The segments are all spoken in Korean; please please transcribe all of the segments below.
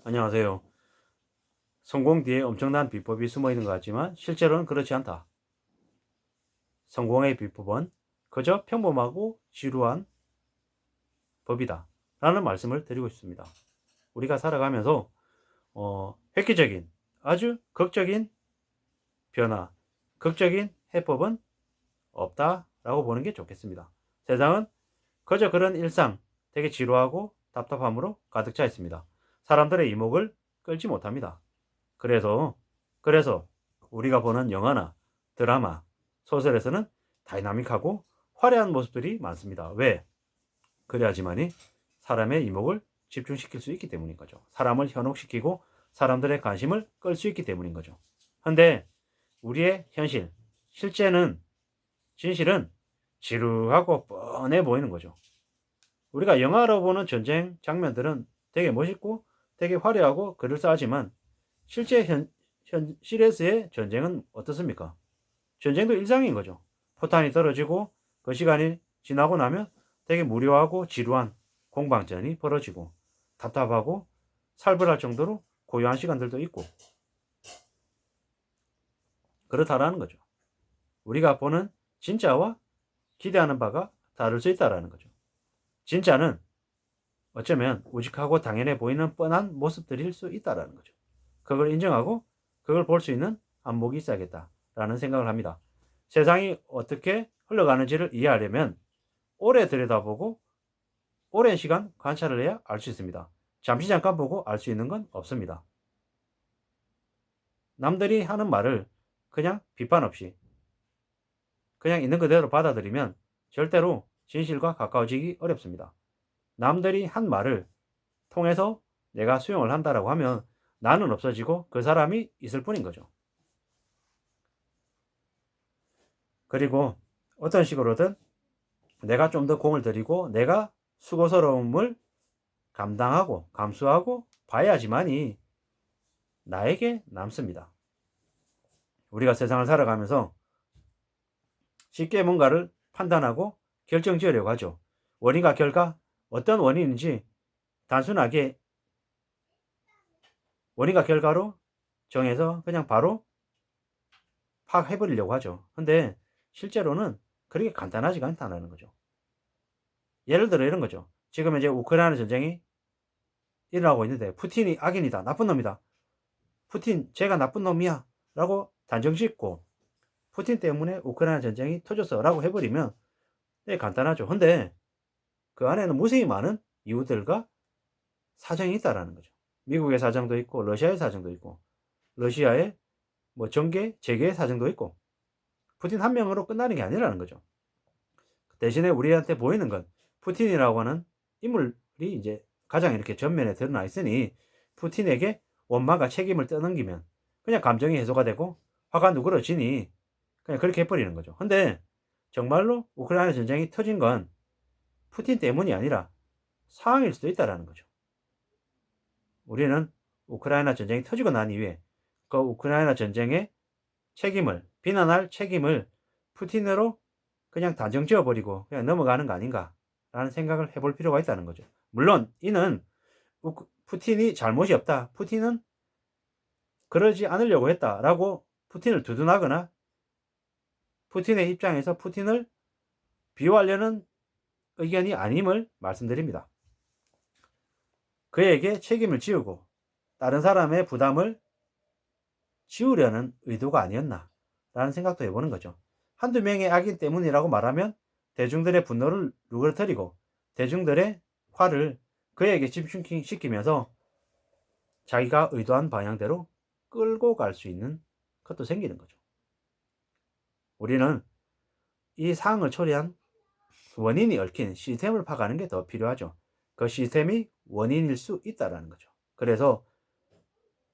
안녕하세요. 성공 뒤에 엄청난 비법이 숨어 있는 것 같지만 실제로는 그렇지 않다. 성공의 비법은 그저 평범하고 지루한 법이다. 라는 말씀을 드리고 싶습니다. 우리가 살아가면서 획기적인 아주 극적인 변화, 극적인 해법은 없다라고 보는 게 좋겠습니다. 세상은 그저 그런 일상, 되게 지루하고 답답함으로 가득 차 있습니다. 사람들의 이목을 끌지 못합니다. 그래서 그래서 우리가 보는 영화나 드라마, 소설에서는 다이나믹하고 화려한 모습들이 많습니다. 왜? 그래야지만이 사람의 이목을 집중시킬 수 있기 때문인 거죠. 사람을 현혹시키고 사람들의 관심을 끌 수 있기 때문인 거죠. 근데 우리의 현실, 실제는 진실은 지루하고 뻔해 보이는 거죠. 우리가 영화로 보는 전쟁 장면들은 되게 멋있고 되게 화려하고 그럴싸하지만 실제 현실에서의 전쟁은 어떻습니까? 전쟁도 일상인 거죠. 포탄이 떨어지고 그 시간이 지나고 나면 되게 무료하고 지루한 공방전이 벌어지고 답답하고 살벌할 정도로 고요한 시간들도 있고 그렇다라는 거죠. 우리가 보는 진짜와 기대하는 바가 다를 수 있다라는 거죠. 진짜는 어쩌면 우직하고 당연해 보이는 뻔한 모습들일 수 있다라는 거죠. 그걸 인정하고 그걸 볼 수 있는 안목이 있어야겠다라는 생각을 합니다. 세상이 어떻게 흘러가는지를 이해하려면 오래 들여다보고 오랜 시간 관찰을 해야 알 수 있습니다. 잠시 잠깐 보고 알 수 있는 건 없습니다. 남들이 하는 말을 그냥 비판 없이 그냥 있는 그대로 받아들이면 절대로 진실과 가까워지기 어렵습니다. 남들이 한 말을 통해서 내가 수용을 한다라고 하면 나는 없어지고 그 사람이 있을 뿐인 거죠. 그리고 어떤 식으로든 내가 좀 더 공을 들이고 내가 수고스러움을 감당하고 감수하고 봐야지만이 나에게 남습니다. 우리가 세상을 살아가면서 쉽게 뭔가를 판단하고 결정 지으려고 하죠. 원인과 결과, 어떤 원인인지 단순하게 원인과 결과로 정해서 그냥 바로 파악해버리려고 하죠. 근데 실제로는 그렇게 간단하지가 않다는 거죠. 예를 들어 이런 거죠. 지금 이제 우크라이나 전쟁이 일어나고 있는데 푸틴이 악인이다. 나쁜 놈이다. 푸틴 쟤가 나쁜 놈이야. 라고 단정 짓고 푸틴 때문에 우크라이나 전쟁이 터졌어. 라고 해버리면 네, 간단하죠. 근데 그 안에는 무수히 많은 이유들과 사정이 있다라는 거죠. 미국의 사정도 있고 러시아의 사정도 있고 러시아의 뭐 정계, 재계의 사정도 있고 푸틴 한 명으로 끝나는 게 아니라는 거죠. 대신에 우리한테 보이는 건 푸틴이라고 하는 인물이 이제 가장 이렇게 전면에 드러나 있으니 푸틴에게 원망과 책임을 떠넘기면 그냥 감정이 해소가 되고 화가 누그러지니 그냥 그렇게 해버리는 거죠. 근데 정말로 우크라이나 전쟁이 터진 건 푸틴 때문이 아니라 상황일 수도 있다라는 거죠. 우리는 우크라이나 전쟁이 터지고 난 이후에 그 우크라이나 전쟁의 책임을 비난할 책임을 푸틴으로 그냥 단정 지어버리고 그냥 넘어가는 거 아닌가라는 생각을 해볼 필요가 있다는 거죠. 물론 이는 푸틴이 잘못이 없다. 푸틴은 그러지 않으려고 했다라고 푸틴을 두둔하거나 푸틴의 입장에서 푸틴을 비호하려는 의견이 아님을 말씀드립니다. 그에게 책임을 지우고 다른 사람의 부담을 지우려는 의도가 아니었나라는 생각도 해보는 거죠. 한두 명의 악인 때문이라고 말하면 대중들의 분노를 누그러뜨리고 대중들의 화를 그에게 집중시키면서 자기가 의도한 방향대로 끌고 갈 수 있는 것도 생기는 거죠. 우리는 이 상황을 초래한 원인이 얽힌 시스템을 파악하는 게 더 필요하죠. 그 시스템이 원인일 수 있다는 거죠. 그래서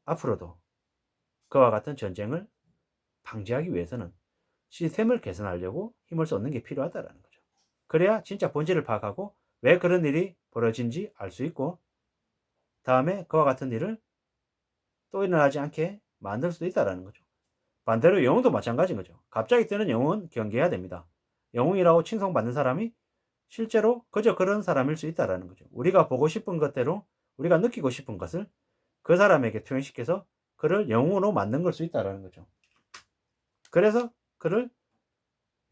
앞으로도 그와 같은 전쟁을 방지하기 위해서는 시스템을 개선하려고 힘을 쏟는 게 필요하다는 거죠. 그래야 진짜 본질을 파악하고 왜 그런 일이 벌어진지 알 수 있고 다음에 그와 같은 일을 또 일어나지 않게 만들 수도 있다는 거죠. 반대로 영웅도 마찬가지인 거죠. 갑자기 뜨는 영웅은 경계해야 됩니다. 영웅이라고 칭송받는 사람이 실제로 그저 그런 사람일 수 있다는 거죠. 우리가 보고 싶은 것대로 우리가 느끼고 싶은 것을 그 사람에게 투영시켜서 그를 영웅으로 만든 걸 수 있다라는 거죠. 그래서 그를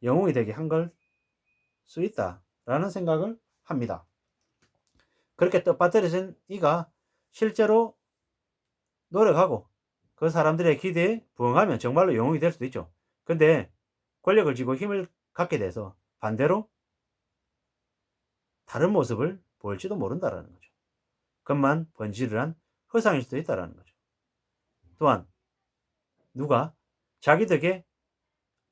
영웅이 되게 한 걸 수 있다라는 생각을 합니다. 그렇게 떡받들어진 이가 실제로 노력하고 그 사람들의 기대에 부응하면 정말로 영웅이 될 수도 있죠. 근데 권력을 쥐고 힘을 갖게 돼서 반대로 다른 모습을 보일지도 모른다라는 거죠. 그만 번지르한 허상일 수도 있다라는 거죠. 또한 누가 자기 덕에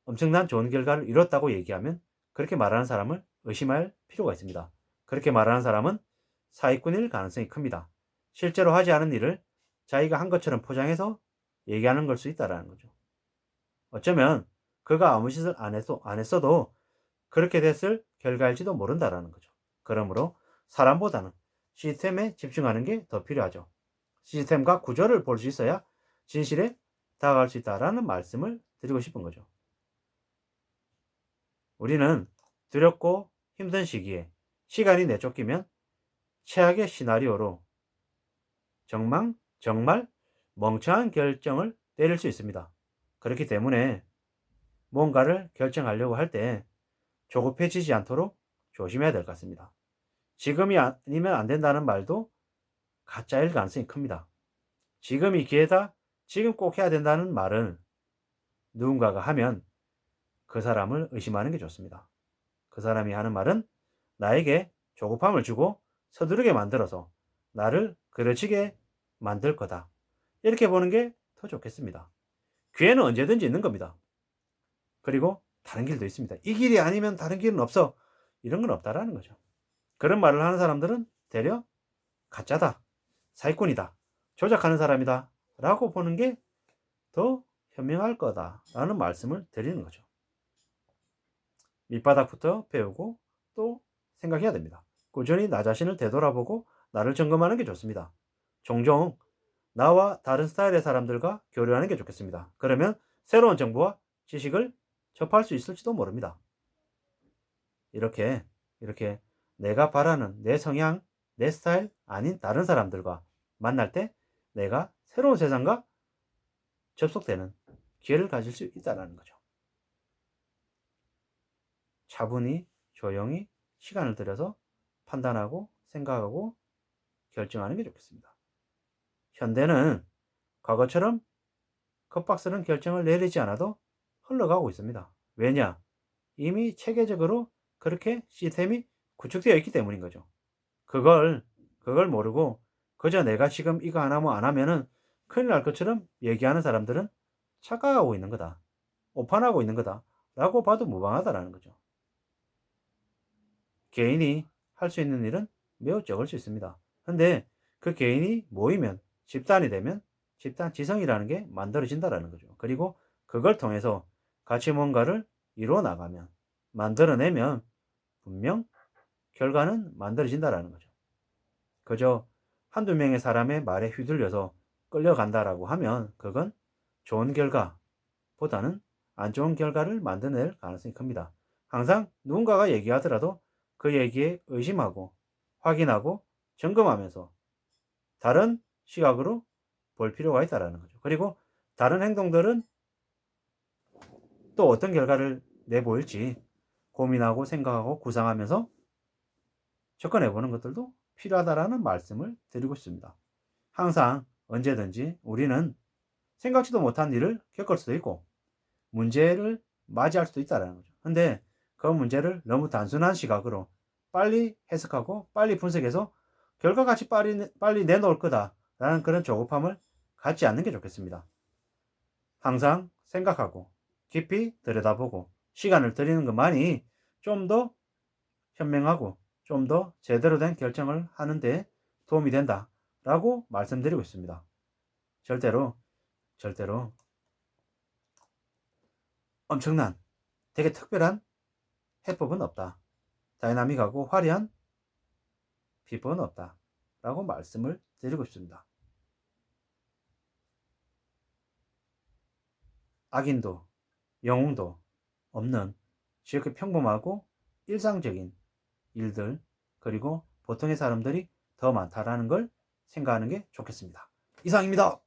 엄청난 좋은 결과를 이뤘다고 얘기하면 그렇게 말하는 사람을 의심할 필요가 있습니다. 그렇게 말하는 사람은 사기꾼일 가능성이 큽니다. 실제로 하지 않은 일을 자기가 한 것처럼 포장해서 얘기하는 걸 수 있다는 거죠. 어쩌면 그가 아무 짓을 안 했어도 그렇게 됐을 결과일지도 모른다는 거죠. 그러므로 사람보다는 시스템에 집중하는 게 더 필요하죠. 시스템과 구조를 볼 수 있어야 진실에 다가갈 수 있다는 말씀을 드리고 싶은 거죠. 우리는 두렵고 힘든 시기에 시간이 내쫓기면 최악의 시나리오로 정말 멍청한 결정을 내릴 수 있습니다. 그렇기 때문에 뭔가를 결정하려고 할 때 조급해지지 않도록 조심해야 될 것 같습니다. 지금이 아니면 안 된다는 말도 가짜일 가능성이 큽니다. 지금이 기회다, 지금 꼭 해야 된다는 말은 누군가가 하면 그 사람을 의심하는 게 좋습니다. 그 사람이 하는 말은 나에게 조급함을 주고 서두르게 만들어서 나를 그르치게 만들 거다. 이렇게 보는 게 더 좋겠습니다. 기회는 언제든지 있는 겁니다. 그리고 다른 길도 있습니다. 이 길이 아니면 다른 길은 없어. 이런 건 없다라는 거죠. 그런 말을 하는 사람들은 되려 가짜다, 사기꾼이다, 조작하는 사람이다 라고 보는 게 더 현명할 거다라는 말씀을 드리는 거죠. 밑바닥부터 배우고 또 생각해야 됩니다. 꾸준히 나 자신을 되돌아보고 나를 점검하는 게 좋습니다. 종종 나와 다른 스타일의 사람들과 교류하는 게 좋겠습니다. 그러면 새로운 정보와 지식을 접할 수 있을지도 모릅니다. 이렇게 내가 바라는 내 성향, 내 스타일 아닌 다른 사람들과 만날 때 내가 새로운 세상과 접속되는 기회를 가질 수 있다는 거죠. 차분히 조용히 시간을 들여서 판단하고 생각하고 결정하는 게 좋겠습니다. 현대는 과거처럼 급박스런 결정을 내리지 않아도 흘러가고 있습니다. 왜냐? 이미 체계적으로 그렇게 시스템이 구축되어 있기 때문인 거죠. 그걸 모르고 그저 내가 지금 이거 안 하면 안 하면은 큰일 날 것처럼 얘기하는 사람들은 착각하고 있는 거다. 오판하고 있는 거다. 라고 봐도 무방하다라는 거죠. 개인이 할 수 있는 일은 매우 적을 수 있습니다. 근데 그 개인이 모이면 집단이 되면 집단 지성이라는 게 만들어진다라는 거죠. 그리고 그걸 통해서 같이 뭔가를 이루어 나가면 만들어내면 분명 결과는 만들어진다라는 거죠. 그저 한두 명의 사람의 말에 휘둘려서 끌려간다라고 하면 그건 좋은 결과보다는 안 좋은 결과를 만들어낼 가능성이 큽니다. 항상 누군가가 얘기하더라도 그 얘기에 의심하고 확인하고 점검하면서 다른 시각으로 볼 필요가 있다는 거죠. 그리고 다른 행동들은 또 어떤 결과를 내보일지 고민하고 생각하고 구상하면서 접근해보는 것들도 필요하다라는 말씀을 드리고 싶습니다. 항상 언제든지 우리는 생각지도 못한 일을 겪을 수도 있고 문제를 맞이할 수도 있다는 거죠. 근데 그 문제를 너무 단순한 시각으로 빨리 해석하고 빨리 분석해서 결과같이 빨리 내놓을 거다라는 그런 조급함을 갖지 않는 게 좋겠습니다. 항상 생각하고 깊이 들여다보고 시간을 들이는 것만이 좀 더 현명하고 좀 더 제대로 된 결정을 하는데 도움이 된다라고 말씀드리고 있습니다. 절대로 엄청난 되게 특별한 해법은 없다. 다이나믹하고 화려한 비법은 없다. 라고 말씀을 드리고 싶습니다. 악인도 영웅도 없는 지극히 평범하고 일상적인 일들 그리고 보통의 사람들이 더 많다라는 걸 생각하는 게 좋겠습니다. 이상입니다.